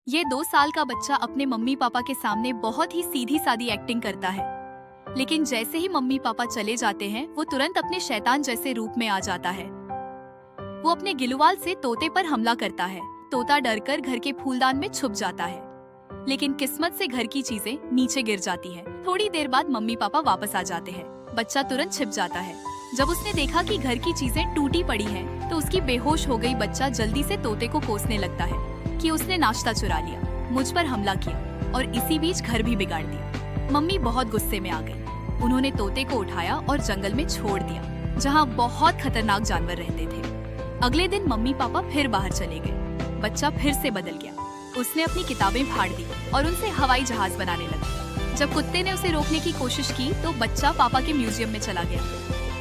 ये 2 साल का बच्चा अपने मम्मी पापा के सामने बहुत ही सीधी सादी एक्टिंग करता है, लेकिन जैसे ही मम्मी पापा चले जाते हैं वो तुरंत अपने शैतान जैसे रूप में आ जाता है। वो अपने गिलुवाल से तोते पर हमला करता है। तोता डरकर घर के फूलदान में छुप जाता है, लेकिन किस्मत से घर की चीजें नीचे गिर जाती हैं। थोड़ी देर बाद मम्मी पापा वापस आ जाते हैं। बच्चा तुरंत छिप जाता है। जब उसने देखा कि घर की चीजें टूटी पड़ी हैं, तो उसकी बेहोश हो गई बच्चा जल्दी से तोते को कोसने लगता है कि उसने नाश्ता चुरा लिया, मुझ पर हमला किया और इसी बीच घर भी बिगाड़ दिया। मम्मी बहुत गुस्से में आ गई। उन्होंने तोते को उठाया और जंगल में छोड़ दिया, जहाँ बहुत खतरनाक जानवर रहते थे। अगले दिन मम्मी पापा फिर बाहर चले गए। बच्चा फिर से बदल गया। उसने अपनी किताबें फाड़ दी और उनसे हवाई जहाज बनाने लगा। जब कुत्ते ने उसे रोकने की कोशिश की तो बच्चा पापा के म्यूजियम में चला गया।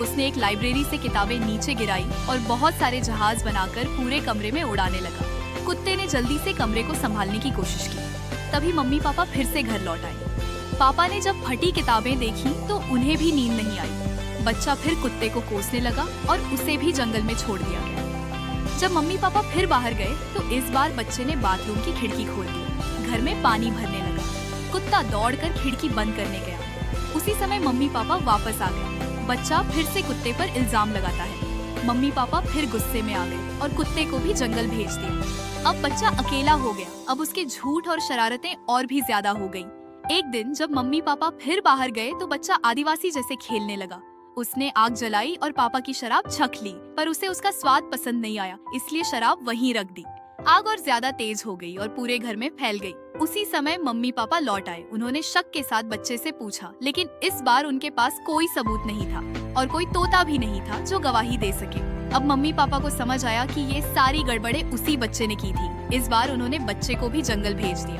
उसने एक लाइब्रेरी से किताबें नीचे गिराई और बहुत सारे जहाज बनाकर पूरे कमरे में उड़ाने लगा। कुत्ते ने जल्दी से कमरे को संभालने की कोशिश की। तभी मम्मी पापा फिर से घर लौट आए। पापा ने जब फटी किताबें देखी तो उन्हें भी नींद नहीं आई। बच्चा फिर कुत्ते को कोसने लगा और उसे भी जंगल में छोड़ दिया गया। जब मम्मी पापा फिर बाहर गए तो इस बार बच्चे ने बाथरूम की खिड़की खोल दी। घर में पानी भरने लगा। कुत्ता दौड़कर खिड़की बंद करने गया। उसी समय मम्मी पापा वापस आ गए। बच्चा फिर से कुत्ते पर इल्जाम लगाता है। मम्मी पापा फिर गुस्से में आ गए और कुत्ते को भी जंगल भेज दिया। अब बच्चा अकेला हो गया। अब उसके झूठ और शरारतें और भी ज्यादा हो गई। एक दिन जब मम्मी पापा फिर बाहर गए तो बच्चा आदिवासी जैसे खेलने लगा। उसने आग जलाई और पापा की शराब छक ली, पर उसे उसका स्वाद पसंद नहीं आया, इसलिए शराब वहीं रख दी। आग और ज्यादा तेज हो गई और पूरे घर में फैल गई। उसी समय मम्मी पापा लौट आए। उन्होंने शक के साथ बच्चे से पूछा, लेकिन इस बार उनके पास कोई सबूत नहीं था और कोई तोता भी नहीं था जो गवाही दे सके। अब मम्मी पापा को समझ आया कि ये सारी गड़बड़ें उसी बच्चे ने की थी। इस बार उन्होंने बच्चे को भी जंगल भेज दिया।